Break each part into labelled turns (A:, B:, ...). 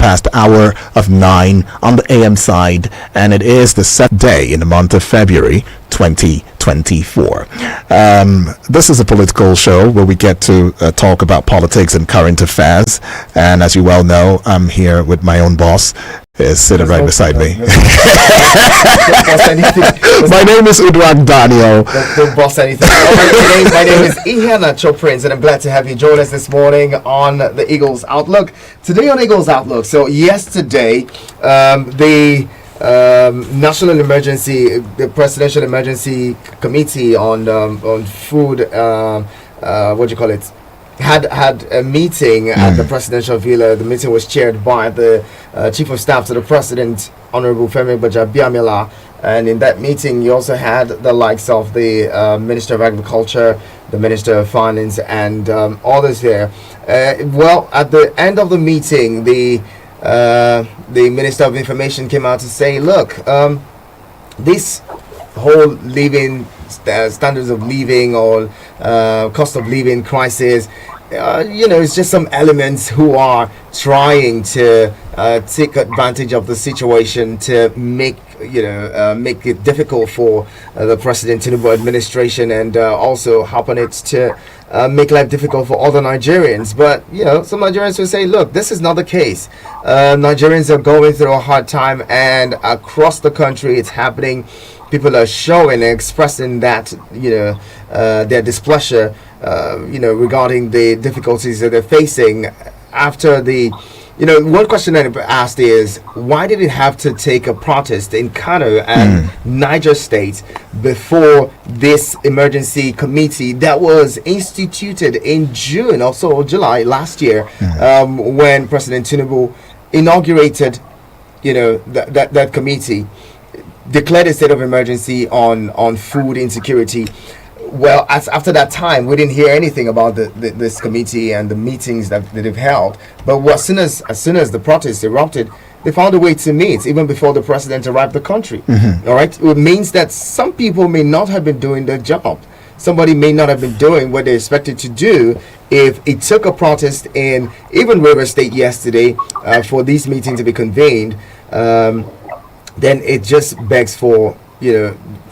A: past the hour of 9 on the AM side, and it is the 7th day in the month of February 2024. This is a political show where we get to talk about politics and current affairs. And as you well know, I'm here with my own boss, is sitting right beside me. My name is Udwag Daniel.
B: Don't boss anything. My name is Ihanacho Prince, and I'm glad to have you join us this morning on the Eagles Outlook. Today on Eagles Outlook, so yesterday, the National Emergency, the Presidential Emergency Committee on Food, had a meeting at the Presidential Villa. The meeting was chaired by the Chief of Staff to the President, Honorable Femi Gbajabiamila. And in that meeting, you also had the likes of the Minister of Agriculture, the Minister of Finance, and others there. Well, at the end of the meeting, the Minister of Information came out to say, look, this whole living standards of living or cost of living crisis, it's just some elements who are trying to take advantage of the situation to make it difficult for the President Tinubu administration, and also happen it to make life difficult for other Nigerians. But some Nigerians will say, look, this is not the case. Nigerians are going through a hard time, and across the country it's happening. People are showing and expressing that their displeasure regarding the difficulties that they're facing after the one question that I asked is, why did it have to take a protest in Kano and Niger State before this emergency committee that was instituted in June, also July last year, when President Tinubu inaugurated that committee, declared a state of emergency on food insecurity. Well, after that time, we didn't hear anything about this committee and the meetings that they've held. But as soon as the protests erupted, they found a way to meet even before the president arrived the country. All right, it means that some people may not have been doing their job. Somebody may not have been doing what they expected to do. If it took a protest in even Rivers State yesterday for these meetings to be convened, then it just begs for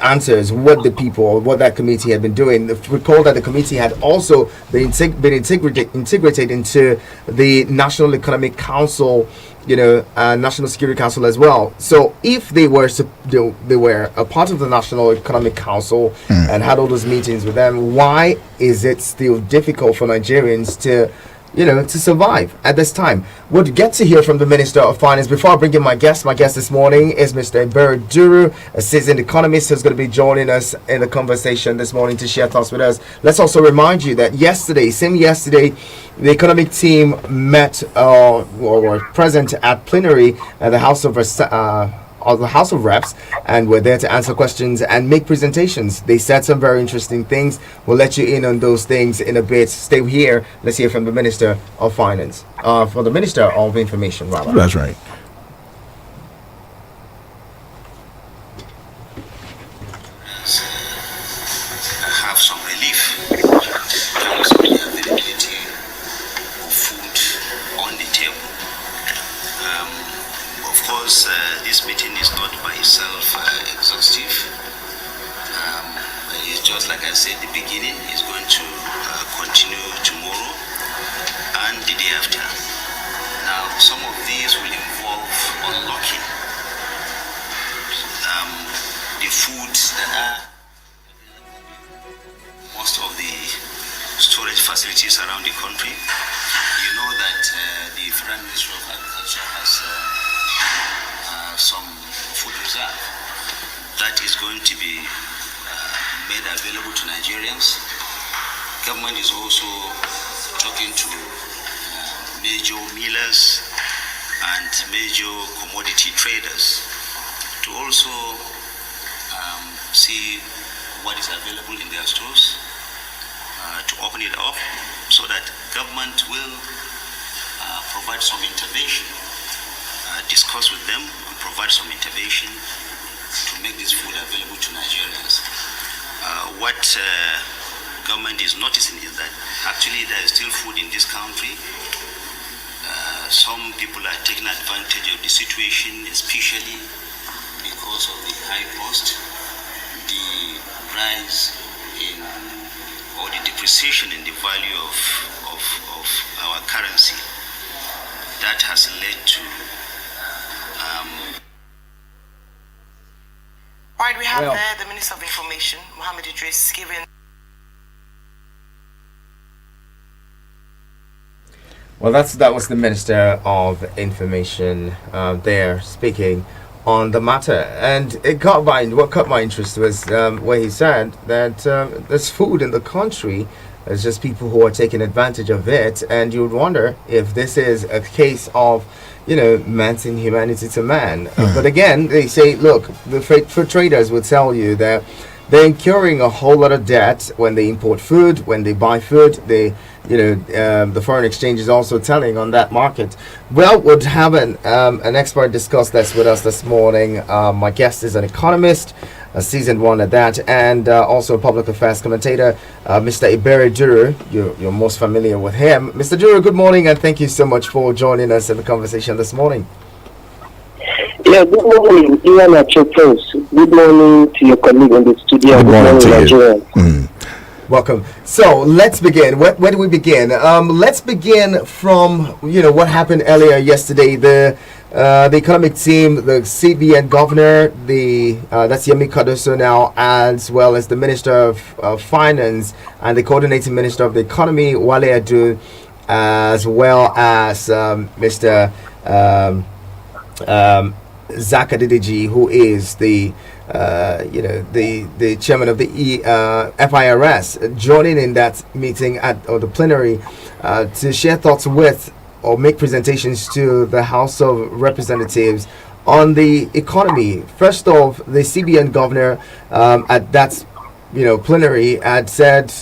B: answers what that committee had been doing. Recall that the committee had also been integrated into the National Economic Council, National Security Council as well. So if they were a part of the National Economic Council and had all those meetings with them, why is it still difficult for Nigerians to survive at this time? We'll get to hear from the Minister of Finance. Before I bring in my guest this morning is Mr. Ebere Duru, a seasoned economist who's going to be joining us in the conversation this morning to share thoughts with us. Let's also remind you that yesterday, the economic team met or were present at plenary at the House of Reps, and we're there to answer questions and make presentations. They said some very interesting things. We'll let you in on those things in a bit. Stay here. Let's hear from the Minister of Finance, from the Minister of Information, rather.
A: That's right.
C: Have some relief in terms of the availability of food on the table. Of course, this meeting is not by itself exhaustive. It's just like I said, the beginning is going to continue tomorrow and the day after. Now, some of these will involve unlocking the foods that are most of the storage facilities around the country. You know that the Federal Ministry of Agriculture has some food reserve that is going to be made available to Nigerians. Government is also talking to major millers and major commodity traders to also see what is available in their stores, to open it up so that government will provide some intervention, discuss with them and provide some intervention to make this food available to Nigerians. What government is noticing is that actually there is still food in this country some people are taking advantage of the situation, especially because of the high cost, the rise in or the depreciation in the value of our currency. That has led to
D: Right, we have there the Minister of Information, Mohammed Idris, giving.
B: Well, that was the Minister of Information there speaking on the matter, and what caught my interest was where he said that there's food in the country. There's just people who are taking advantage of it, and you would wonder if this is a case of, man's inhumanity to man. But again, they say, look, the food traders will tell you that they're incurring a whole lot of debt when they import food, when they buy food. The foreign exchange is also telling on that market. Well, we'll have an expert discuss this with us this morning. My guest is an economist, a seasoned one at that, and also a public affairs commentator, Mr. Iberi Duru. You're most familiar with him. Mr. Duru, good morning, and thank you so much for joining us in the conversation this morning.
E: Yeah, good morning, Ian at your post. Good morning to your colleague in the studio.
A: Good morning to you.
B: Welcome. So let's begin. Where do we begin? Let's begin from what happened earlier yesterday. The economic team, the CBN governor, that's Yemi Cardoso now, as well as the Minister of Finance and the coordinating Minister of the Economy, Wale Adu, as well as Mr. Zaka Didiji, who is the chairman of the FIRS, joining in that meeting or the plenary to share thoughts with or make presentations to the House of Representatives on the economy. First off, the CBN governor at that plenary had said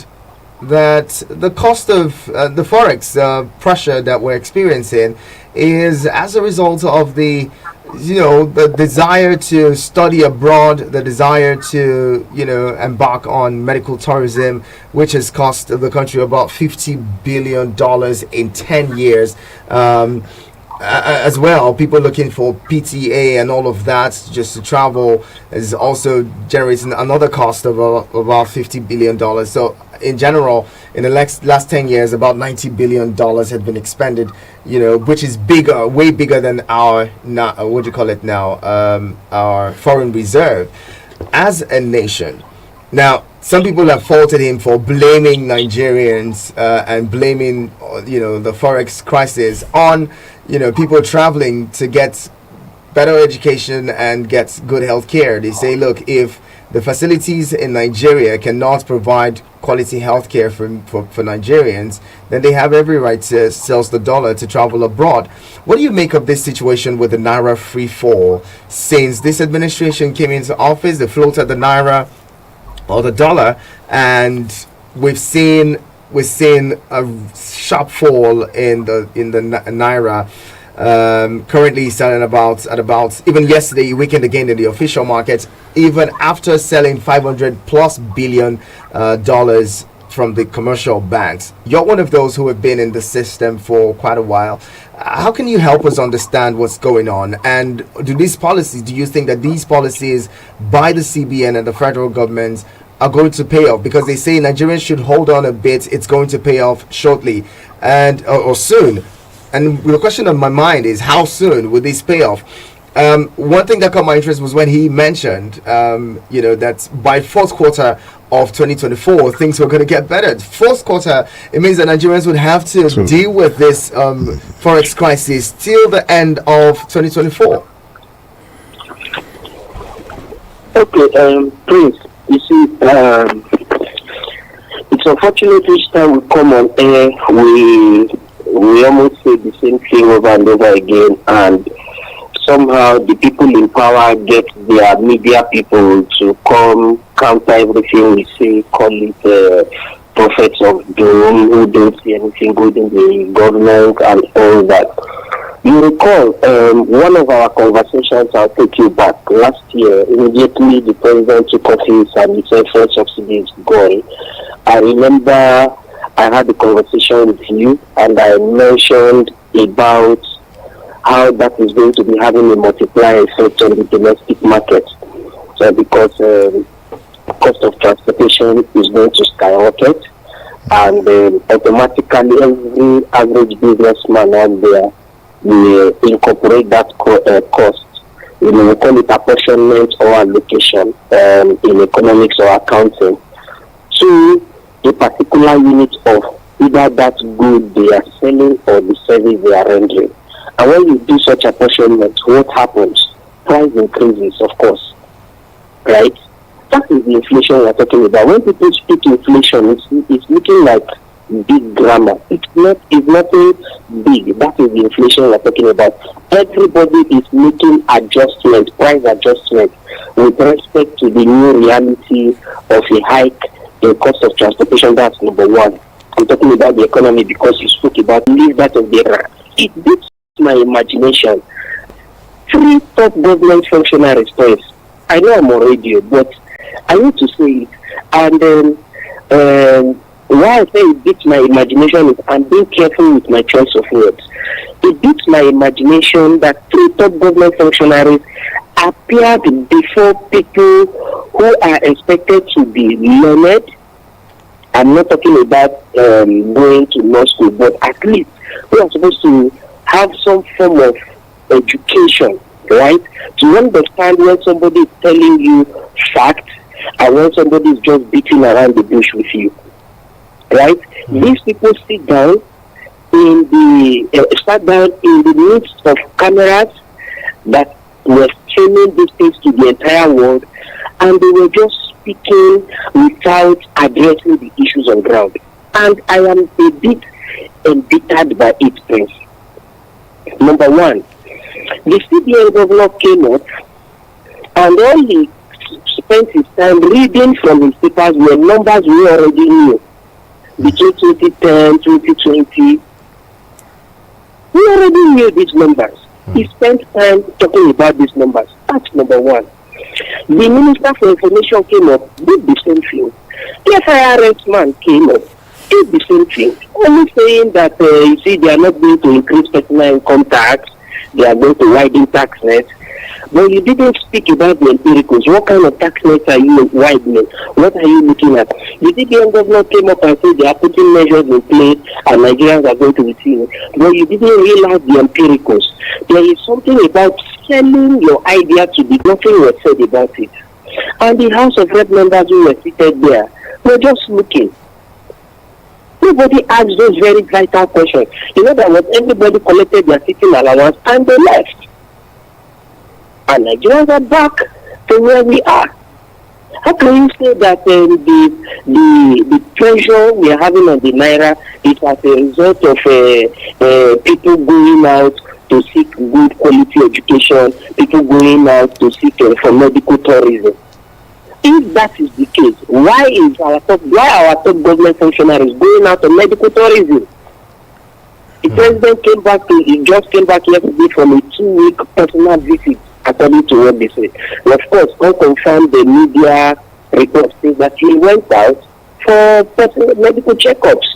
B: that the cost of the forex pressure that we're experiencing is as a result of the desire to study abroad, the desire to embark on medical tourism, which has cost the country about $50 billion in 10 years. As well, people looking for PTA and all of that just to travel is also generating another cost of about $50 billion. So in general, in the last 10 years, about $90 billion had been expended, which is way bigger than our our foreign reserve as a nation. Now, some people have faulted him for blaming Nigerians and blaming the forex crisis on people traveling to get better education and get good health care. They say, look, if the facilities in Nigeria cannot provide quality health care for Nigerians, then they have every right to sell the dollar to travel abroad. What do you make of this situation with the Naira free fall? Since this administration came into office, they floated the Naira or the dollar, and we've seen a sharp fall in the Naira. Currently selling at about even yesterday weakened again in the official market, even after selling $500+ billion from the commercial banks. You're one of those who have been in the system for quite a while. How can you help us understand what's going on? And do you think that these policies by the CBN and the federal government are going to pay off? Because they say Nigerians should hold on a bit, it's going to pay off shortly or soon. And the question on my mind is, how soon will this pay off? One thing that caught my interest was when he mentioned, that by fourth quarter of 2024, things were going to get better. Fourth quarter, it means that Nigerians would have to deal with this forex crisis till the end of 2024.
E: Okay, Prince, you see, it's unfortunate each time we come on air, we almost say the same thing over and over again, and somehow the people in power get their media people to come counter everything we say, call it prophets of doom who don't see anything good in the government and all that. You recall one of our conversations, I'll take you back, last year, immediately the president took office and he said fuel subsidy is gone. I remember I had a conversation with you and I mentioned about how that is going to be having a multiplier effect on the domestic market. So because cost of transportation is going to skyrocket, and automatically every average businessman out there will incorporate that cost. We call it apportionment or allocation in economics or accounting to a particular unit of either that good they are selling or the service they are rendering. And when you do such apportionment, what happens? Price increases, of course, right? That is the inflation we are talking about. When people speak inflation, it's looking like big grammar. It's nothing big. That is the inflation we are talking about. Everybody is making adjustment, price adjustment, with respect to the new reality of a hike in cost of transportation. That's number one. I'm talking about the economy because you spoke about leave that of the era. It beats my imagination. 3 top government functionaries, please. I know I'm on radio, but I need to say it. And why I say it beats my imagination is I'm being careful with my choice of words. It beats my imagination that 3 top government functionaries appeared before people who are expected to be learned. I'm not talking about going to law school, but at least who are supposed to have some form of education, right? To understand when somebody is telling you facts and when somebody is just beating around the bush with you, right? These people sit down in the midst of cameras that were streaming this things to the entire world, and they were just speaking without addressing the issues on ground. And I am a bit embittered by it, Prince. Number one, the CBN governor came up and all he spent his time reading from his papers were numbers we already knew. Between 2010, 2020, we already knew these numbers. He spent time talking about these numbers. That's number one. The Minister for Information came up, did the same thing. The FIRS man came up, did the same thing. Only saying that, you see, they are not going to increase personal income tax, they are going to widen tax nets. But you didn't speak about the empiricals. What kind of tax nets are you widening? What are you looking at? The DBN governor came up and said they are putting measures in place and Nigerians are going to receive it. But you didn't realize the empiricals. There is something about selling your idea to be nothing was said about it. And the House of Rep members who were seated there were just looking. Nobody asked those very vital questions. You know that what everybody collected their sitting allowance and they left. And Nigerians are back to where we are. How can you say that the pressure we are having on the Naira is as a result of people going out to seek good quality education, people going out to seek for medical tourism? If that is the case, why are our top government functionaries going out on medical tourism? The president just came back yesterday from a 2-week personal visit, according to what they said. And of course, unconfirmed the media reports say that he went out for personal medical checkups.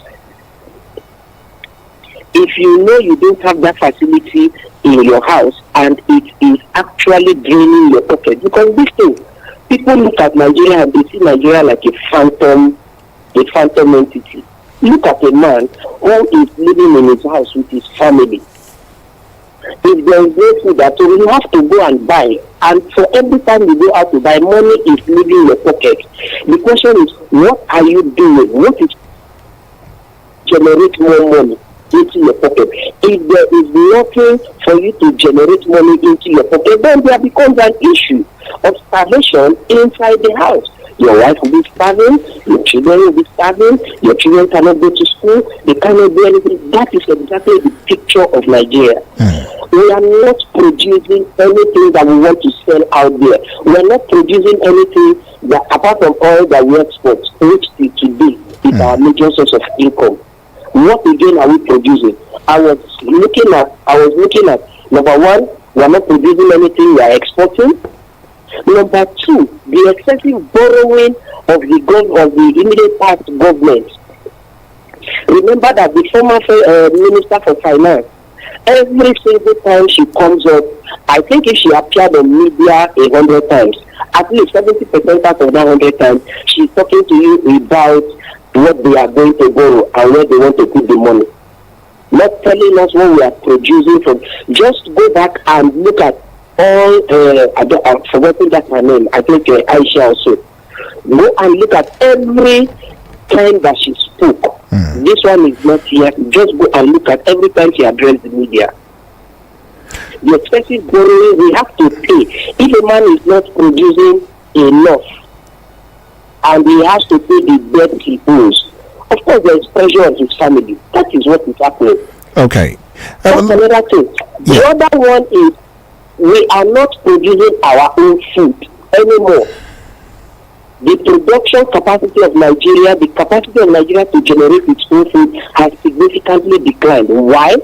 E: If you know you don't have that facility in your house and it is actually draining your pocket, because this thing, people look at Nigeria and they see Nigeria like a phantom entity. Look at a man who is living in his house with his family. If there is no food at all, you have to go and buy. And for every time you go out to buy, money is leaving your pocket. The question is, what are you doing? What is generate more money into your pocket? If there is nothing for you to generate money into your pocket, then there becomes an issue of starvation inside the house. Your wife will be starving, your children will be starving, your children cannot go to school, they cannot do anything. That is exactly the picture of Nigeria. We are not producing anything that we want to sell out there. We are not producing anything that, apart from all that we export, which today is our major source of income. What again are we producing? I was looking at number one, we are not producing anything, we are exporting. Number two, the excessive borrowing of the immediate past government. Remember that the former Minister for Finance Every single time she comes up, I think if she appeared on media 100 times, at least 70% out of that 100 times, she's talking to you about what they are going to borrow and where they want to put the money. Not telling us what we are producing from. Just go back and look at all, I've forgotten that her name, I think Aisha also. Go and look at every time that she spoke. This one is not here. Just go and look at every time she addressed the media. The excessive borrowing, we have to pay. If a man is not producing enough and he has to pay the debt he owes, of course there is pressure on his family. That is what is happening.
A: Okay.
E: That's another thing. The other one is we are not producing our own food anymore. The production capacity of Nigeria, the capacity of Nigeria to generate its own food has significantly declined. Why?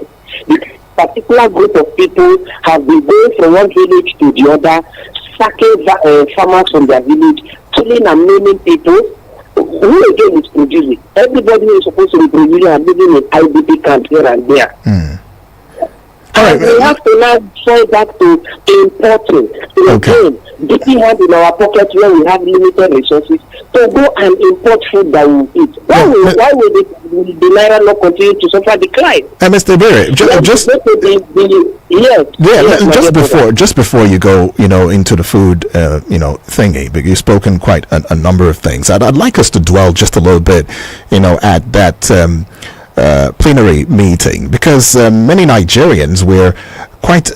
E: Because a particular group of people have been going from one village to the other, sacking farmers from their village, killing and maiming people. Who again is producing? Everybody who is supposed to be producing and living in IDP camps here and there. And we have to now fall back to importing. Again, dipping hand in our pockets when we have limited resources to go and import food that we eat. Why will the Naira not continue to suffer decline?
A: Mr. Ebere, just before you go, into the food, thingy, but you've spoken quite a number of things. I'd like us to dwell just a little bit, at that plenary meeting, because many Nigerians were quite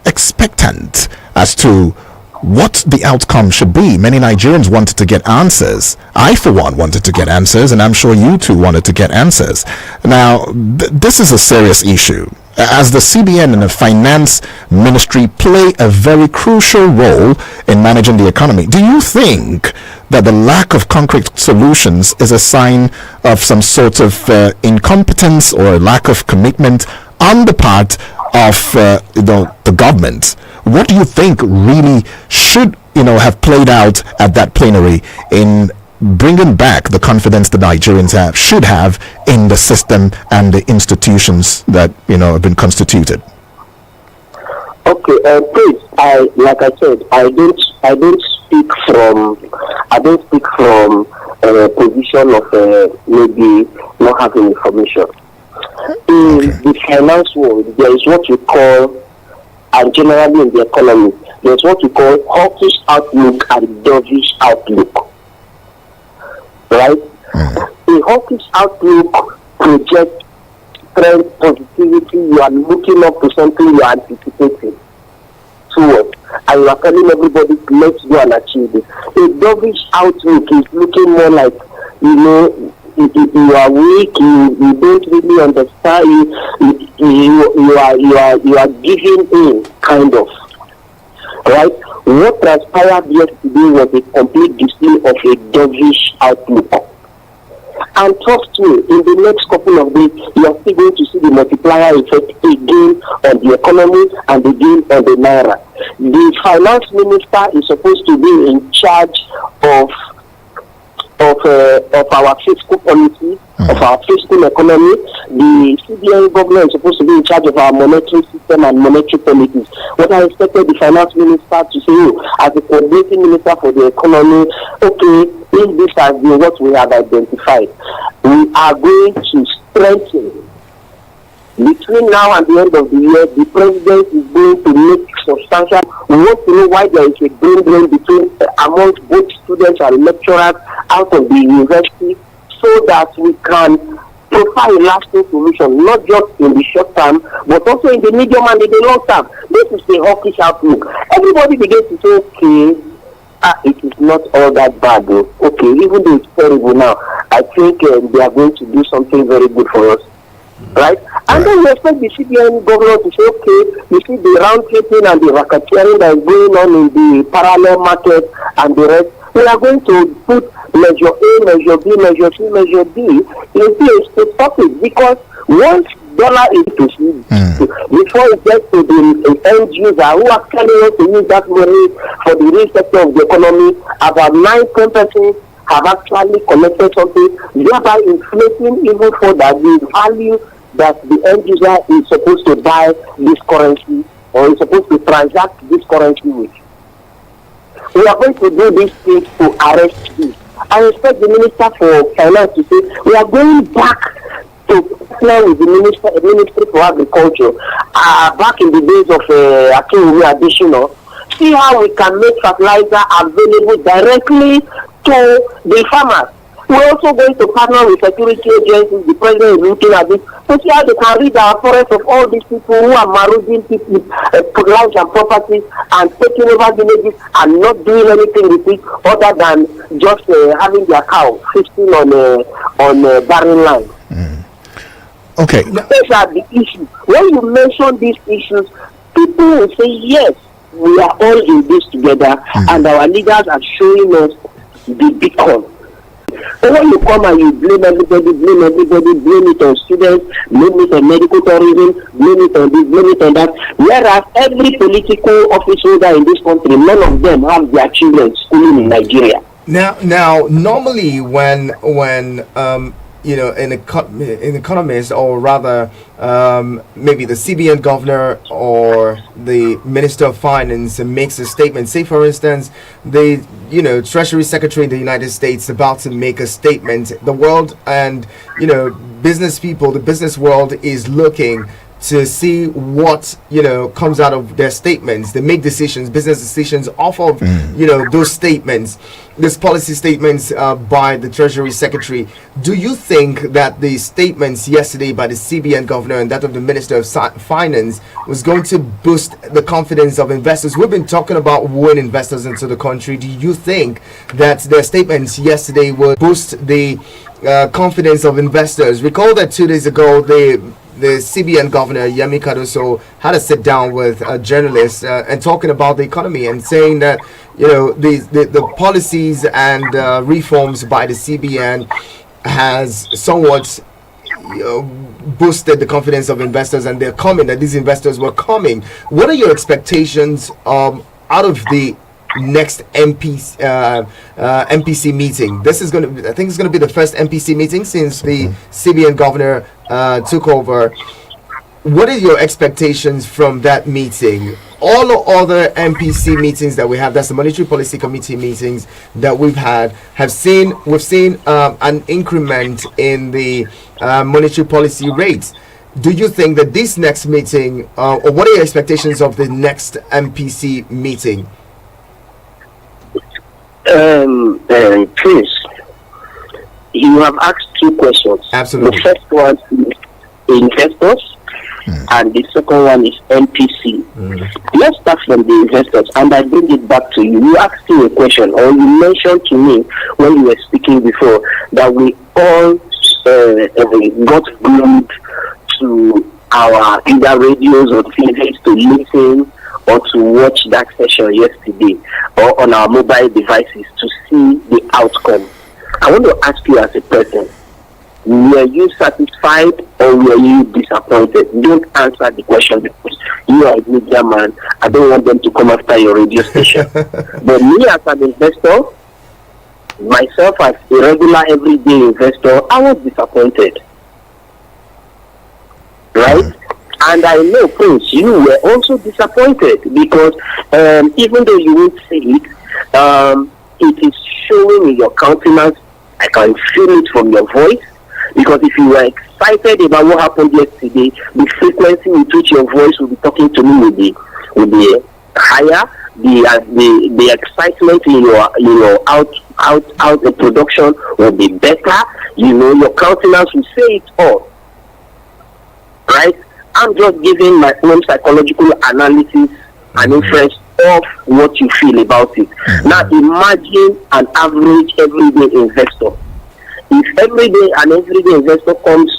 A: expectant as to what the outcome should be. Many Nigerians wanted to get answers. I, for one, wanted to get answers, and I'm sure you too wanted to get answers. Now, this is a serious issue, as the CBN and the finance ministry play a very crucial role in managing the economy. Do you think that the lack of concrete solutions is a sign of some sort of incompetence or a lack of commitment on the part of the government? What do you think really should have played out at that plenary in bringing back the confidence the Nigerians should have in the system and the institutions that have been constituted?
E: Okay, please. Like I said, I don't speak from a position of maybe not having information. In the finance world, there is what we call, and generally in the economy, there is what we call hawkish outlook and dovish outlook. Right? A hawkish outlook projects strength, positivity. You are looking up to something you are anticipating towards, and you are telling everybody, let's go and achieve it. A dovish outlook is looking more like, you are weak, you don't really understand, you are giving in, kind of. Right? What transpired yesterday was a complete display of a dovish outlook. And trust me, in the next couple of days, you are still going to see the multiplier effect again on the economy and again on the Naira. The finance minister is supposed to be in charge of our fiscal policy, of our fiscal economy. The CBN governor is supposed to be in charge of our monetary system and monetary policies. What I expected the finance minister to say, as the coordinating minister for the economy, okay, if this has been what we have identified, we are going to strengthen. Between now and the end of the year, the president is going to make substantial. We want to know why there is a brain drain between amongst both students and lecturers out of the university, so that we can provide a lasting solution, not just in the short term, but also in the medium and in the long term. This is the hawkish outlook. Everybody begins to say, okay, it is not all that bad though. Okay, even though it's terrible now, I think they are going to do something very good for us. Right? And then you expect the CBN governor to say, okay, you see the round tripping and the racketeering that is going on in the parallel market and the rest. We are going to put measure A, measure B, measure C, measure D in place to stop it, because once dollar is to see, before it gets to the end user who actually wants to use that money for the real sector of the economy, about 9 persons have actually collected something, thereby inflating even further the value, that the end user is supposed to buy this currency or is supposed to transact this currency with. We are going to do these things to arrest this. I expect the Minister for Finance to say we are going back to partner with the Ministry for Agriculture back in the days of Akinwumi Adesina. See how we can make fertilizer available directly to the farmers. We're also going to partner with security agencies. The president is looking at this to see how they can rid our forest of all these people who are marauding people, lives and properties and taking over villages and not doing anything with it other than just having their cow feasting on barren land.
A: Okay.
E: These are the issues. When you mention these issues, people will say, yes, we are all in this together, and our leaders are showing us the beacon. But when you come and you blame everybody, blame it on students, blame it on medical tourism, blame it on this, blame it on that, whereas every political office holder in this country, none of them have their children schooling in Nigeria.
B: Now, normally when you know, an economist, or rather maybe the CBN governor or the Minister of Finance makes a statement, say for instance the Treasury Secretary in the United States about to make a statement, the world and business people, the business world is looking to see what comes out of their statements. They make decisions, business decisions off of those statements, these policy statements by the Treasury Secretary. Do you think that the statements yesterday by the CBN governor and that of the Minister of Finance was going to boost the confidence of investors? We've been talking about wooing investors into the country. Do you think that their statements yesterday will boost the confidence of investors? Recall that 2 days ago the CBN governor, Yemi Cardoso, had a sit down with journalists and talking about the economy and saying that the policies and reforms by the CBN has somewhat boosted the confidence of investors, and they're coming, that these investors were coming. What are your expectations out of the next MPC meeting? This is going to, I think it's going to be the first MPC meeting since the CBN governor took over. What are your expectations from that meeting? All other MPC meetings that we have, that's the Monetary Policy Committee meetings that we've had, we've seen an increment in the monetary policy rates. Do you think that this next meeting, or what are your expectations of the next MPC meeting?
E: Prince, you have asked two questions.
B: Absolutely.
E: The first one is investors, and the second one is MPC. Let's start from the investors, and I bring it back to you. You asked me a question, or you mentioned to me when you were speaking before that we all got glued to our either radios or TVs to listen or to watch that session yesterday, or on our mobile devices to see the outcome. I want to ask you as a person, were you satisfied or were you disappointed? Don't answer the question because you are a media man. I don't want them to come after your radio station. But me as an investor, myself as a regular everyday investor, I was disappointed. Right? And I know, Prince, you were also disappointed because even though you won't say it, it is showing in your countenance. I can feel it from your voice, because if you were excited about what happened yesterday, the frequency with which your voice will be talking to me will be higher. The excitement in your out the production will be better. Your countenance will say it all. Right? I'm just giving my own psychological analysis and inference of what you feel about it. Now imagine an average everyday investor. If an everyday investor comes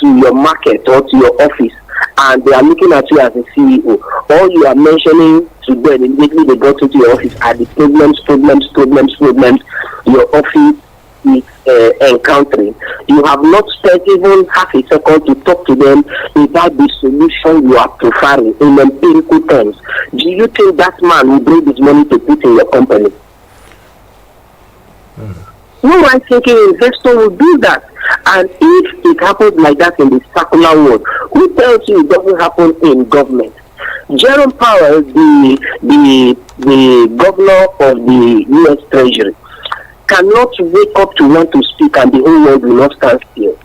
E: to your market or to your office and they are looking at you as a CEO, all you are mentioning to them immediately they go to your office are the problems your office is encountering. You have not spent even half a second to talk to them about the solution you are preferring in empirical terms. Do you think that man will bring his money to put in your company? No, I'm thinking investor will do that. And if it happens like that in the secular world, who tells you it doesn't happen in government? Jerome Powell, the governor of the U.S. Treasury, cannot wake up to want to speak and the whole world will not stand still.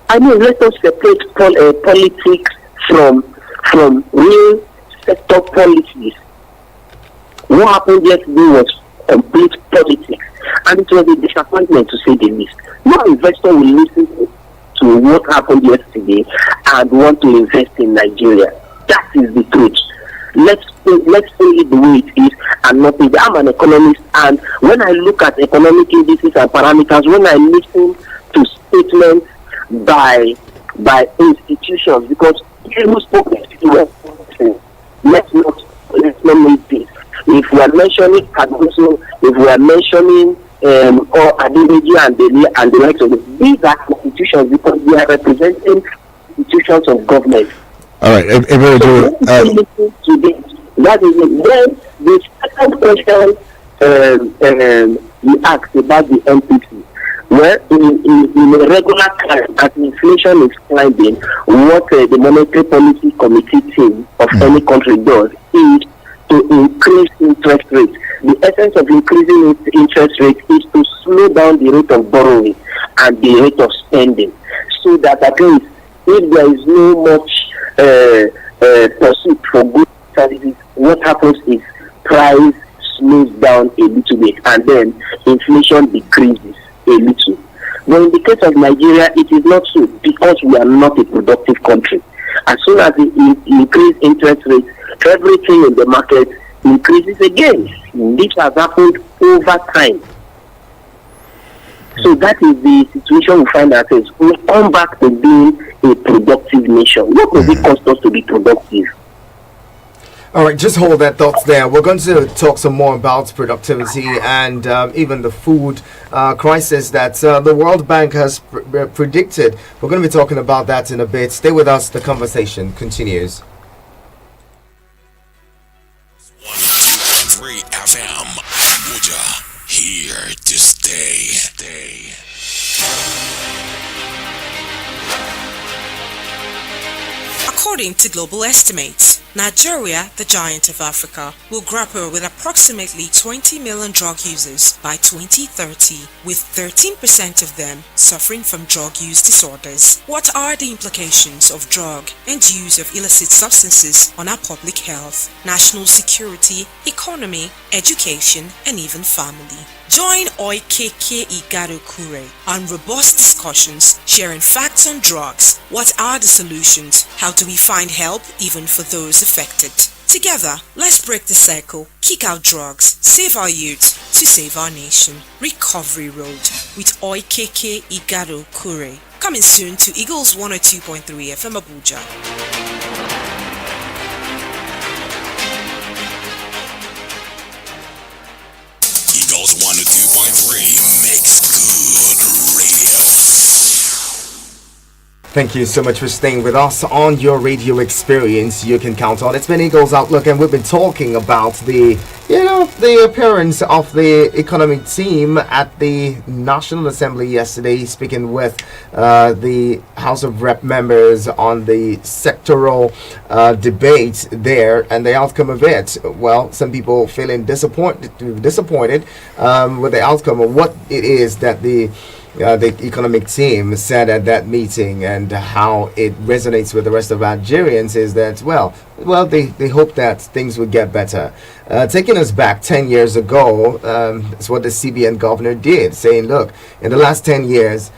E: I mean, let us separate politics from real sector policies. What happened yesterday was complete politics, and it was a disappointment to say the least. No investor will listen to what happened yesterday and want to invest in Nigeria. That is the truth. Let's say it the way it is and not it. I'm an economist, and when I look at economic indices and parameters, when I listen to statements by institutions, because who spoke let's not make this. If we are mentioning Cardoso, if we are mentioning or Ademeji and the likes of it, these are institutions because they are representing institutions of government.
A: All right,
E: That is it. Then the second question you asked about the MPC. Well, in a regular time, as inflation is climbing, what the Monetary Policy Committee team of any country does is to increase interest rates. The essence of increasing interest rates is to slow down the rate of borrowing and the rate of spending, so that at least if there is no much pursuit for goods and services, what happens is price slows down a little bit and then inflation decreases a little. But in the case of Nigeria, it is not so, because we are not a productive country. As soon as we increase interest rates, everything in the market increases again. This has happened over time. So that is the situation we find ourselves. We come back to being a productive nation. What does it cost us to be productive?
B: All right, just hold that thought there. We're going to talk some more about productivity and even the food crisis that the World Bank has predicted. We're going to be talking about that in a bit. Stay with us. The conversation continues.
F: 102.3 FM, Abuja, here to stay.
G: According to global estimates, Nigeria, the giant of Africa, will grapple with approximately 20 million drug users by 2030, with 13% of them suffering from drug use disorders. What are the implications of drug and use of illicit substances on our public health, national security, economy, education, and even family? Join Oikeke Igado Kure on robust discussions, sharing facts on drugs. What are the solutions? How do we find help even for those affected? Together, let's break the cycle, kick out drugs, save our youth to save our nation. Recovery Road with Oikeke Igado Kure. Coming soon to Eagles 102.3 FM Abuja.
F: Eagles 102.3 makes good radio.
B: Thank you so much for staying with us on your radio experience. You can count on. It's been Eagles Outlook, and we've been talking about the appearance of the economic team at the National Assembly yesterday, speaking with the House of Rep members on the sectoral debate there and the outcome of it. Well, some people feeling disappointed with the outcome of what it is that the economic team said at that meeting, and how it resonates with the rest of Nigerians is that, well, they hope that things would get better. Taking us back 10 years ago, it's what the CBN governor did, saying, look, in the last 10 years,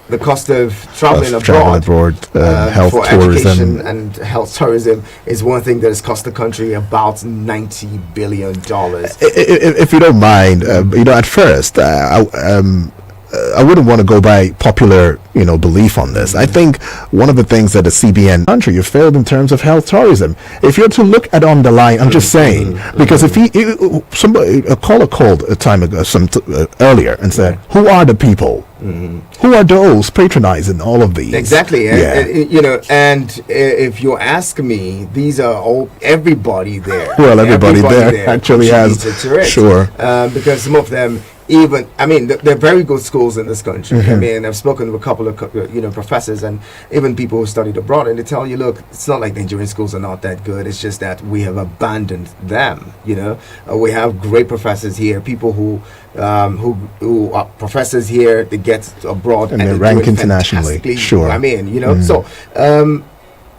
B: the cost of traveling abroad
A: health
B: for
A: tourism,
B: education and health tourism is one thing that has cost the country about $90 billion.
A: If you don't mind, at first, I wouldn't want to go by popular, belief on this. I think one of the things that the CBN country, you failed in terms of health tourism. If you're to look at underlying, I'm just saying, because if a caller called a time ago, earlier, and said, who are the people? Who are those patronizing all of these?
B: Exactly. And if you ask me, these are all everybody there.
A: Well, everybody there actually has, sure.
B: Because some of them even, I mean, they're very good schools in this country. I mean, I've spoken with a couple of professors and even people who studied abroad, and they tell you, look, it's not like Nigerian schools are not that good. It's just that we have abandoned them. We have great professors here, people who are professors here. They get abroad
A: and they rank internationally. Sure.
B: I mean, so.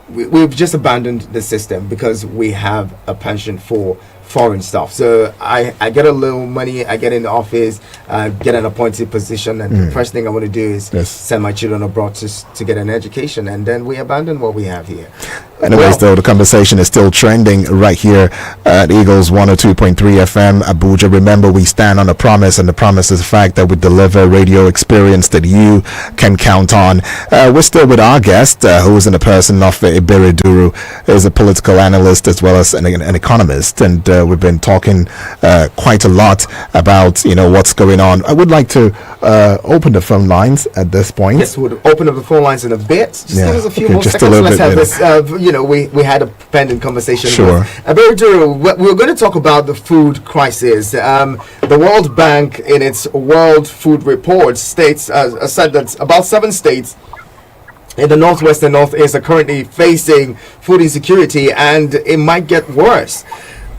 B: We've just abandoned the system because we have a penchant for foreign stuff. So I get a little money, I get in the office, get an appointed position, and the first thing I want to do is send my children abroad to get an education, and then we abandon what we have here.
A: Anyways, though, the conversation is still trending right here at Eagles 102.3 FM Abuja. Remember, we stand on a promise, and the promise is the fact that we deliver radio experience that you can count on. We're still with our guest, who is in the person of Ebere Duru, is a political analyst as well as an economist, and we've been talking quite a lot about what's going on. I would like to open the phone lines at this point.
B: Yes, we'll open up the phone lines in a bit. Just give us a few more
A: just
B: seconds.
A: a little
B: Let's
A: bit.
B: have this. We had a pending conversation.
A: Sure.
B: Ebere Duru, we're going to talk about the food crisis. The World Bank, in its World Food Report, states said that about 7 states in the Northwest and Northeast are currently facing food insecurity, and it might get worse.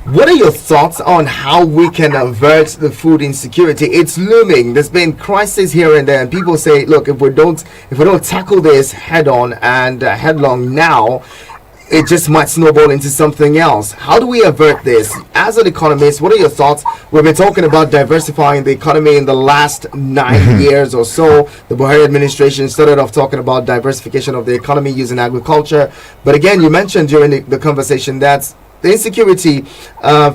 B: What are your thoughts on how we can avert the food insecurity? It's looming. There's been crisis here and there, and people say, look, if we don't tackle this head on and headlong now, it just might snowball into something else. How do we avert this? As an economist, what are your thoughts? We've been talking about diversifying the economy in the last 9 years or so. The Buhari administration started off talking about diversification of the economy using agriculture. But again, you mentioned during the conversation that the insecurity,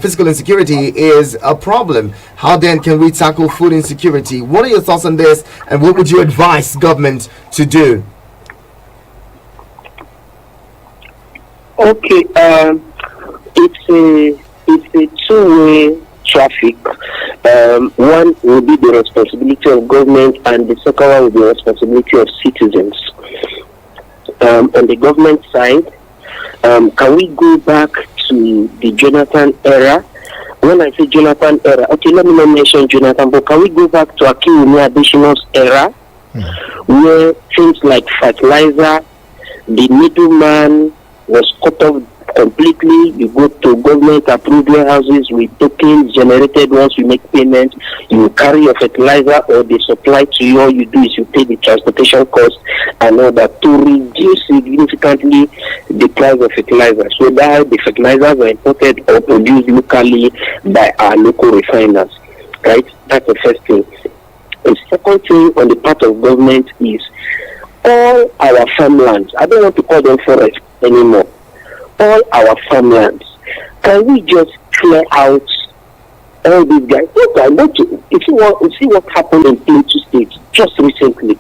B: physical insecurity is a problem. How then can we tackle food insecurity? What are your thoughts on this, and what would you advise government to do?
E: Okay, it's a two-way traffic. One will be the responsibility of government, and the second one will be the responsibility of citizens. On the government side, can we go back to the Jonathan era? When I say Jonathan era, okay, let me not mention Jonathan, but can we go back to Akinwumi Adesina's era, where things like fertilizer, the middleman was cut off completely? You go to government approved warehouses with tokens generated. Once you make payment, you carry your fertilizer, or they supply to you. All you do is you pay the transportation cost and all that to reduce significantly the price of fertilizer, so that the fertilizers are imported or produced locally by our local refiners. Right? That's the first thing. The second thing on the part of government is all our farmlands. I don't want to call them forests anymore. All our farmlands. Can we just clear out all these guys? Look, I want to see what happened in Plateau State just recently.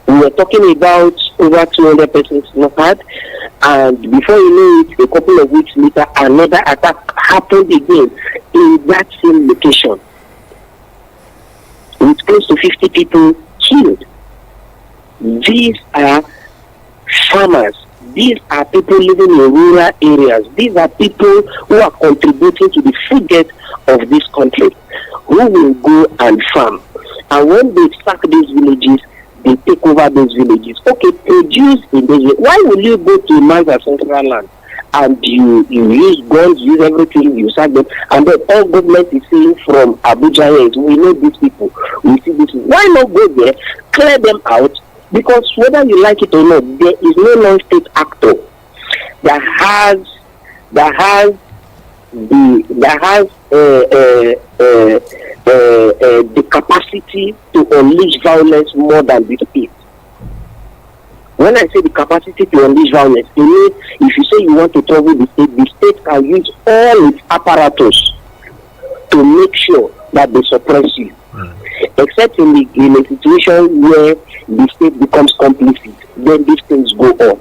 E: We were talking about over 200 persons slaughtered, and before you know it, a couple of weeks later, another attack happened again in that same location, with close to 50 people killed. These are farmers. These are people living in rural areas. These are people who are contributing to the food debt of this country, who will go and farm. And when they sack these villages, they take over those villages. Okay, produce in those. Why will you go to Malta Central Land and you use guns, use everything, you sack them, and then all government is saying from Abuja, we know these people, we see this. Why not go there, clear them out? Because whether you like it or not, there is no non-state actor that has the capacity to unleash violence more than the state. When I say the capacity to unleash violence, it means if you say you want to trouble the state can use all its apparatus to make sure that they suppress you. Except in a situation where the state becomes complicit, then these things go on.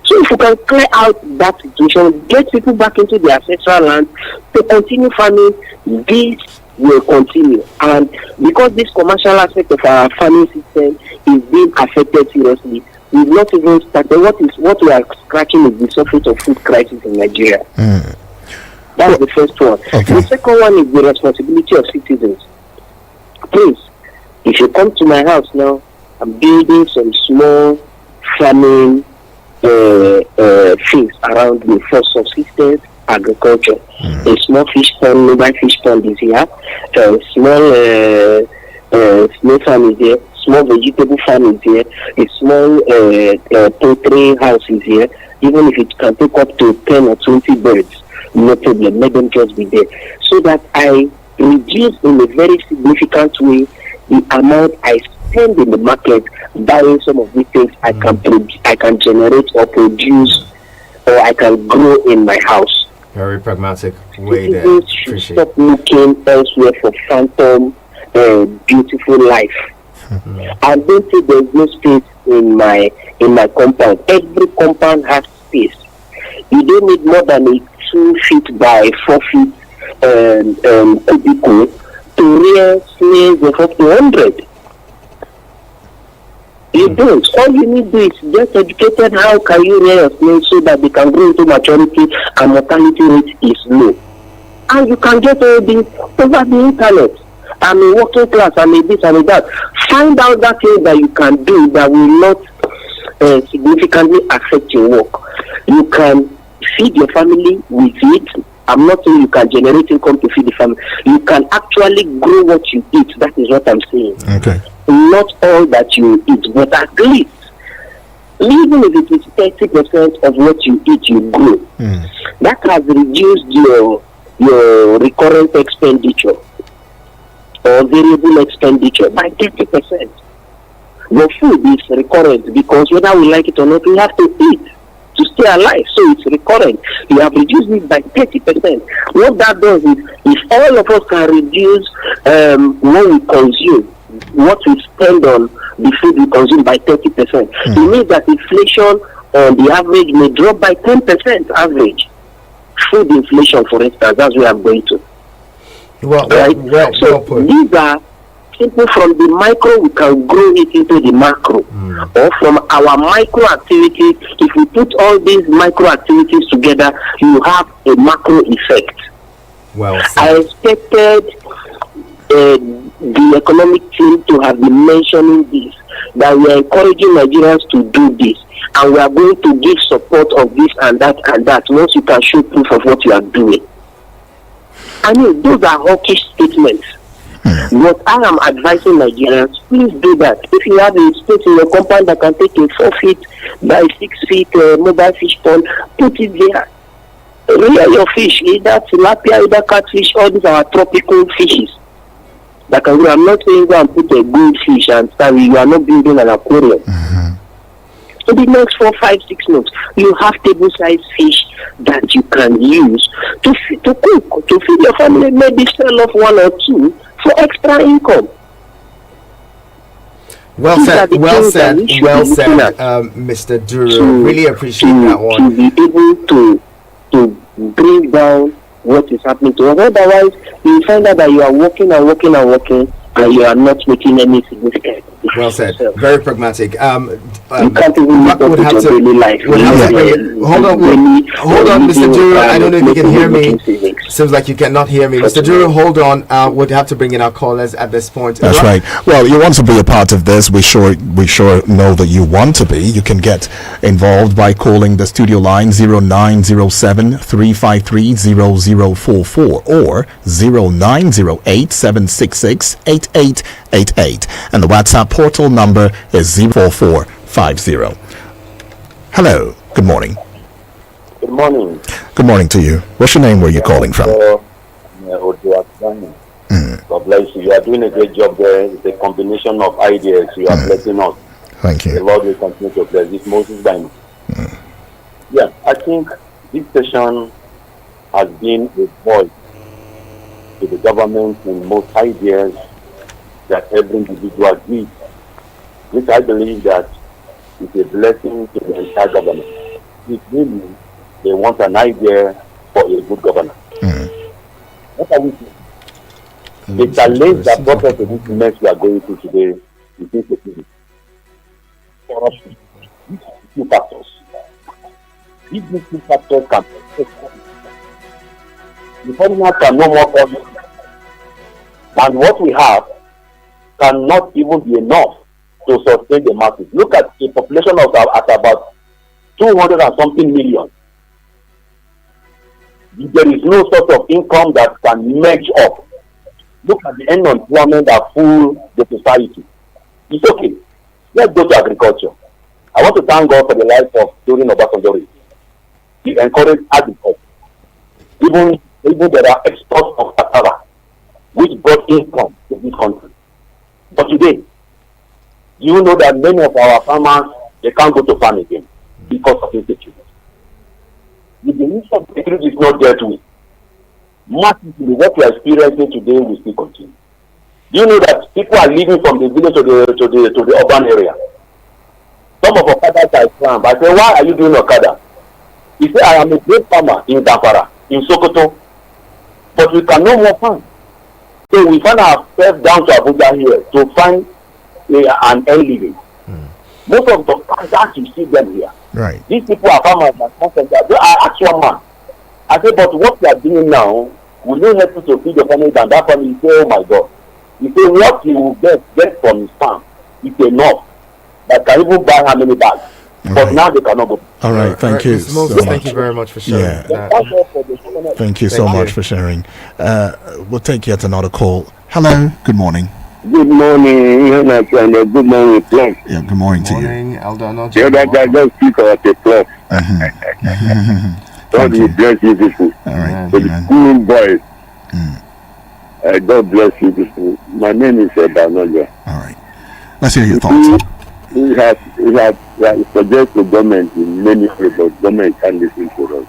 E: So if you can clear out that situation, get people back into their ancestral land to continue farming, this will continue. And because this commercial aspect of our farming system is being affected seriously, we've not even started. What we are scratching is the surface of food crisis in Nigeria. That's the first one.
A: Okay.
E: The second one is the responsibility of citizens. Please, if you come to my house now, I'm building some small farming things around me for subsistence agriculture. A small fish pond, mobile fish pond is here. Small farm is here. Small vegetable farm is here. A small poultry house is here. Even if it can take up to 10 or 20 birds, no problem. Let them just be there. So that I reduce in a very significant way the amount I spend in the market buying some of these things I can generate or produce or I can grow in my house.
B: Very pragmatic way there.
E: Citizens should stop looking elsewhere for phantom beautiful life. I don't think there's no space in my compound. Every compound has space. You don't need more than a 2 feet by 4 feet cubicle to rear snails of up to 100. You don't. All you need to do is get educated. How can you rear a snail so that they can grow into maturity and mortality rate is low? And you can get all this over the internet. I'm a working class, I'm a this, I'm a that. Find out that thing that you can do that will not significantly affect your work. You can feed your family with it. I'm not saying you can generate income to feed the family. You can actually grow what you eat. That is what I'm saying.
A: Okay.
E: Not all that you eat, but at least, even if it is 30% of what you eat, you grow. That has reduced your recurrent expenditure or variable expenditure by 30%. Your food is recurrent because whether we like it or not, we have to eat to stay alive. So it's recurrent. You have reduced it by 30%. What that does is, if all of us can reduce what we consume, what we spend on the food we consume by 30%, it means that inflation on the average may drop by 10% average. Food inflation, for instance, that's where I'm going to.
B: Well,
E: so these are simple. From the micro, we can grow it into the macro. Or from our micro activities, if we put all these micro activities together, you have a macro effect.
B: Well said.
E: I expected the economic team to have been mentioning this, that we are encouraging Nigerians to do this, and we are going to give support of this and that once you can show proof of what you are doing. I mean, those are hawkish statements. But I am advising Nigerians, please do that. If you have a space in your compound that can take a 4 feet by 6 feet mobile fish pond, put it there. Rear your fish, either tilapia, either catfish, all these are tropical fishes. That can grow. I'm not saying go and put a goldfish and start. You are not building an aquarium. In the next 4, 5, 6 months, you have table-sized fish that you can use to cook, to feed your family, maybe sell off 1 or 2 for extra income.
B: Well said, Mr. Duru. Really appreciate that one.
E: To be able to bring down what is happening to us. Otherwise, you find out that you are working, and you are not making any significant difference.
B: Well said. Very pragmatic.
E: You can't even look up to your daily life.
B: Hold on, Mr. Duru. I don't know if you can hear me. Seems like you cannot hear me. Mr. Duru, hold on. We'll have to bring in our callers at this point.
A: That's right. Well, you want to be a part of this. We sure know that you want to be. You can get involved by calling the studio line 0907 353 0044 or 0908 766 8888. And the WhatsApp portal number is 04450. Hello. Good morning.
H: Good morning.
A: Good morning to you. What's your name? Where are you calling from?
H: God bless you. You are doing a great job there. It's a combination of ideas. You are blessing us.
A: Thank you.
H: The Lord will continue to bless this Moses Dino. Yeah, I think this session has been a voice to the government in most ideas that every individual gives, which I believe that is a blessing to the entire government. It really, they want an idea for a good governor. What are we doing? The challenge that brought us to this mess we are going through today is insecurity. Corruption. These are two factors. If these two factors can The foreigners can no more come. And what we have cannot even be enough to sustain the masses. Look at the population of at about 200 and something million. There is no sort of income that can match up. Look at the unemployment that fool the society. It's okay. Let's go to agriculture. I want to thank God for the life of Doreen Obasanjo. He encouraged agriculture. Even there are exports of cassava, which brought income to this country. But today, you know that many of our farmers, they can't go to farm again because of insecurity. If the issue of security is not dealt with, massively what we are experiencing today will still continue. Do you know that people are living from the village to the urban area? Some of Okadas are Islam. I say, why are you doing Okada? He said, I am a great farmer in Zamfara, in Sokoto, but we can no more farm. So we find ourselves down to Abuja here to find an end living. Most of the farmers, you see them here.
A: Right.
H: These people are farmers that constantly. I asked one man, I said, but what we are doing now, will you help you to feed the family? And that family say, oh my God. He said, what he will get from his farm is enough. That can even buy how many bags. But now they cannot go.
A: All right, thank you
B: Mr. Moses,
A: so much.
B: thank you very much for sharing that.
A: Thank you so much for sharing. We'll take yet another call. Hello, good morning.
E: Good morning, and good morning, Plum.
A: Yeah, good morning to you.
B: Morning, Elder.
E: The other guy just speak about the Plum. God will bless you people.
A: All right,
E: For the
A: amen.
E: school boys. God bless you people. My name is Danoja.
A: All right. Let's hear your thoughts.
E: We have suggested to government in many ways, but government can't listen to us.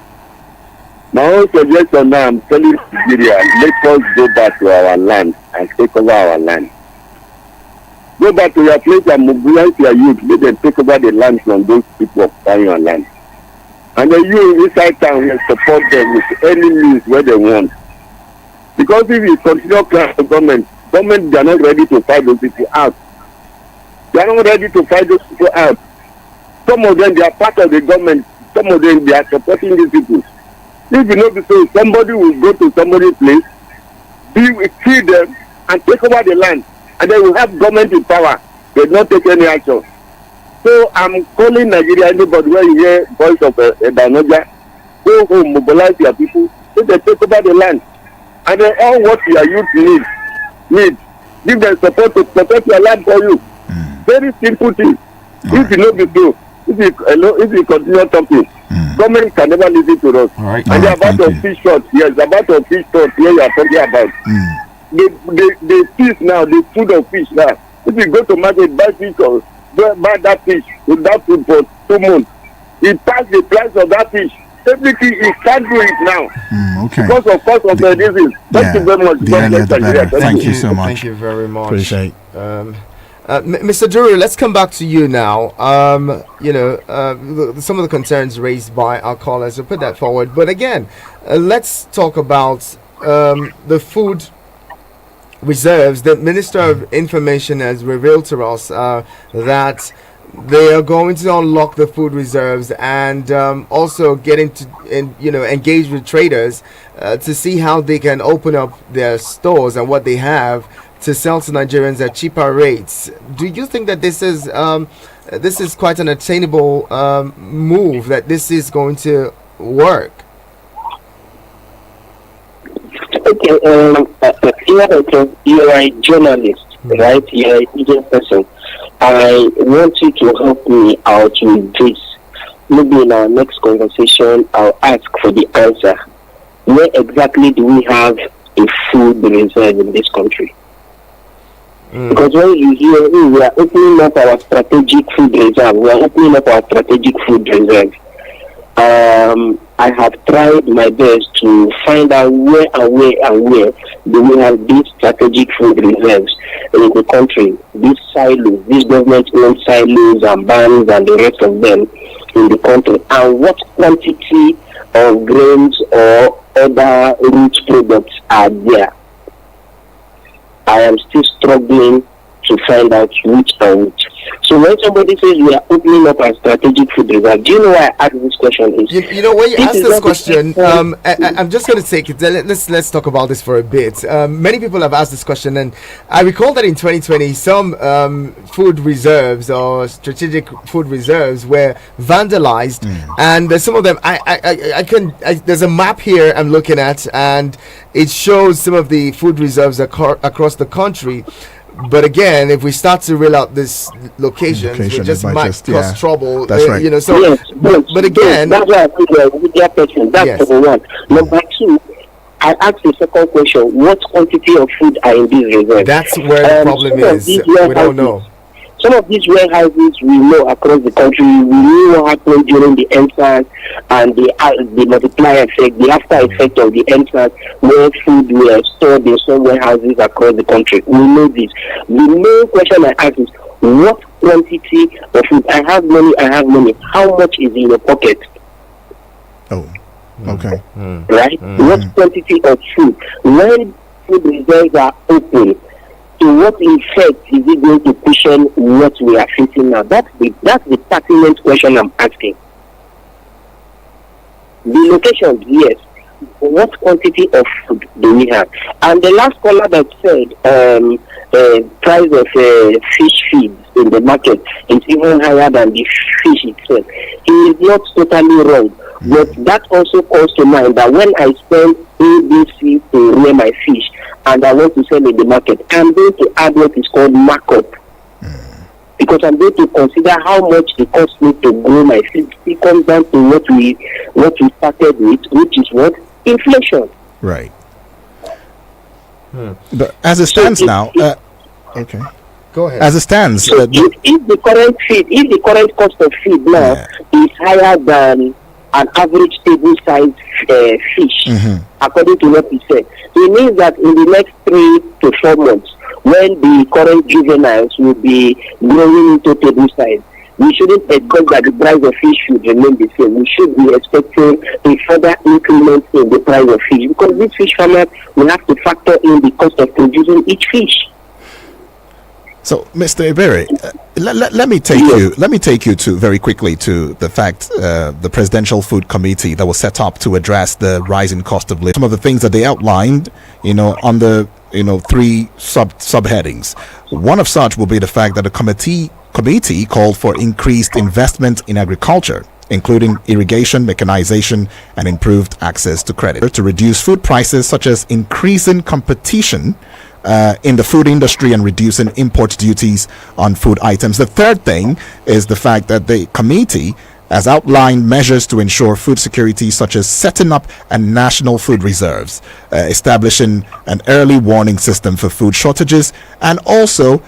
E: My own suggestion now, I'm telling Nigeria, let us go back to our land and take over our land. Go back to your place and mobilize your youth. Let them take over the land from those people occupying your land. And then you inside town will support them with any means where they want. Because if you continue crying to government, they are not ready to fight those people out. They are not ready to fight those people out. Some of them, they are part of the government. Some of them, they are supporting these people. If you know the story, somebody will go to somebody's place, kill them, and take over the land. And they will have government in power. They will not take any action. So I'm calling Nigeria, anybody where you hear voice of Danoja, go home, mobilize your people, so they take over the land. And then all what your youth need. Give them support to protect your land for you. Very simple thing. If you know the truth, if you continue talking, government can never listen to us. And they're about to fish short. Yes, about to fish short here you are talking about. The fish now, the food of fish now. If you go to market, buy fish or buy that fish with that food for 2 months, it pass the price of that fish. Everything is can't do it now.
A: Okay.
E: Because of course of the disease. Thank you very much.
A: The earlier the better. Thank you so much.
B: Thank you very much.
A: Appreciate.
B: Mr. Drury, let's come back to you now. Some of the concerns raised by our callers, we'll put that forward. But again, let's talk about the food reserves. The Minister of Information has revealed to us that they are going to unlock the food reserves and also get into engage with traders to see how they can open up their stores and what they have to sell to Nigerians at cheaper rates. Do you think that this is quite an attainable move, that this is going to work?
E: Okay, you are a journalist, right? You are a media person. I want you to help me out with this. Maybe in our next conversation, I'll ask for the answer. Where exactly do we have a food reserve in this country? Because when you hear we are opening up our strategic food reserve, I have tried my best to find out where do we have these strategic food reserves in the country, these silos, these government-owned silos and banks and the rest of them in the country, and what quantity of grains or other root products are there. I am still struggling to find out which and which. So when somebody says we are opening up a strategic food reserve, do you know why I ask this question? Is
B: You know, when you ask this question, I'm just going to take it. Let's talk about this for a bit. Many people have asked this question, and I recall that in 2020, some food reserves or strategic food reserves were vandalized, and some of them, there's a map here I'm looking at, and it shows some of the food reserves across the country. But again, if we start to reel out this locations, we just might cause trouble.
A: That's right.
B: You know, so
E: yes,
B: but again,
E: that's why I think you're a media person. That's number one. Number two, I asked the second question: what quantity of food are in these reserves?
B: that's where the problem is. We don't know.
E: Some of these warehouses we know across the country. We knew what happened during the EndSARS and the multiplier effect, the after effect of the EndSARS, where food were stored in some warehouses across the country. We know this. The main question I ask is, what quantity of food? I have money. How much is in your pocket?
A: Oh, okay.
E: Right? What quantity of food? When food reserves are open, to what effect is it going to cushion what we are facing now? That's the pertinent question I'm asking. The location, yes. What quantity of food do we have? And the last caller that said price of fish feeds in the market is even higher than the fish itself. He is not totally wrong. But that also calls to mind that when I spend ABC to rear my fish and I want to sell in the market, I'm going to add what is called markup. Because I'm going to consider how much it costs me to grow my fish. It comes down to what we started with, which is what? Inflation.
A: Right. But as it stands now, okay.
B: Go ahead.
A: As it stands,
E: So if the current cost of feed now is higher than an average table size fish, according to what he said, it means that in the next 3 to 4 months, when the current juveniles will be growing into table size, we shouldn't expect that the price of fish should remain the same. We should be expecting a further increment in the price of fish, because these fish farmers will have to factor in the cost of producing each fish.
A: So, Mr. Ebere, let me take you to very quickly to the fact the Presidential Food Committee that was set up to address the rising cost of living. Some of the things that they outlined, on the 3 subheadings. One of such will be the fact that the committee called for increased investment in agriculture, including irrigation, mechanization, and improved access to credit, to reduce food prices, such as increasing competition in the food industry and reducing import duties on food items. The third thing is the fact that the committee has outlined measures to ensure food security, such as setting up a national food reserves, establishing an early warning system for food shortages, and also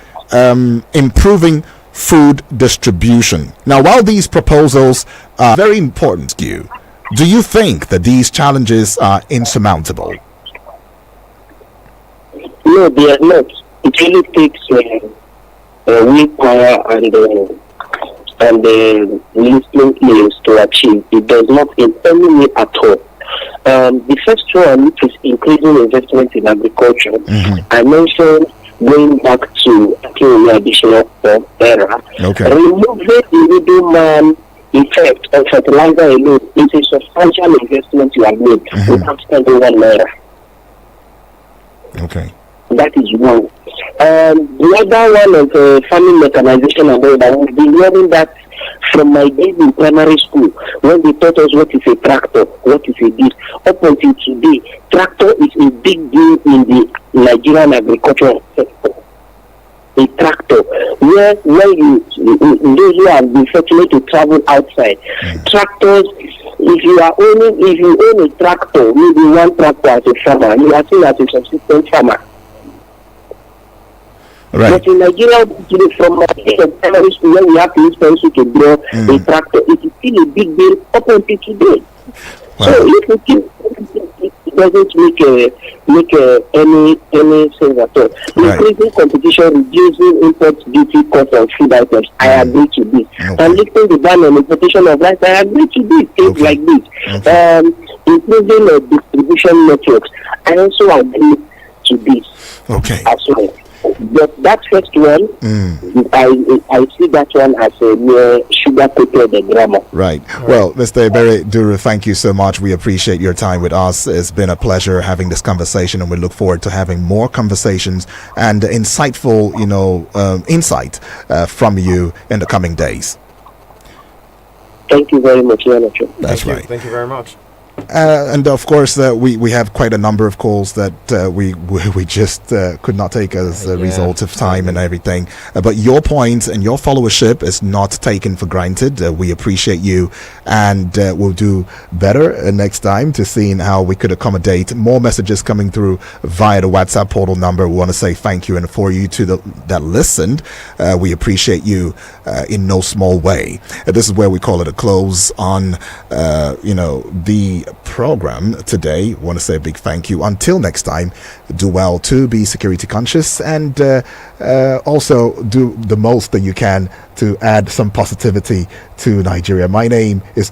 A: improving food distribution. Now, while these proposals are very important to you, do you think that these challenges are insurmountable?
E: No, they are not. It really takes willpower and listening ears to achieve. It does not in any way at all. The first one, which is increasing investment in agriculture, I mentioned going back to the additional era, removing the middleman effect of fertilizer alone is a substantial investment you have made without spending 1 naira.
A: Okay.
E: That is one. The other one of farming mechanization and all that, we've been learning that from my days in primary school, when they taught us what is a tractor, what is a this. Up until today, tractor is a big deal in the Nigerian agricultural sector. A tractor, where when those who have been fortunate to travel outside, tractors, if you own a tractor, maybe 1 tractor as a farmer, you are seen as a subsistence farmer.
A: Right.
E: But in Nigeria, from my primary school, when we have to use pencil to draw a tractor, it is still a big deal up until today. Wow. So if we keep, it doesn't make any sense at all. Increasing competition, reducing import duty cost on food items, I agree to this. And lifting the ban on importation of rice, I agree to this. Things like this. Improving distribution networks, I also agree to this.
A: Okay.
E: As well. But that first one, I see that one as a mere sugar-coated drama.
A: Right. Well, Mr. Ebere Duru, thank you so much. We appreciate your time with us. It's been a pleasure having this conversation, and we look forward to having more conversations and insightful, insight from you in the coming days.
E: Thank you very much,
A: That's right.
B: Thank you very much.
A: And of course, we have quite a number of calls that we just could not take as a result of time and everything. But your point and your followership is not taken for granted. We appreciate you, and we'll do better next time to seeing how we could accommodate more messages coming through via the WhatsApp portal number. We want to say thank you, and for you that listened, we appreciate you in no small way. This is where we call it a close on the program today. Want to say a big thank you. Until next time, do well to be security conscious, and also do the most that you can to add some positivity to Nigeria. My name is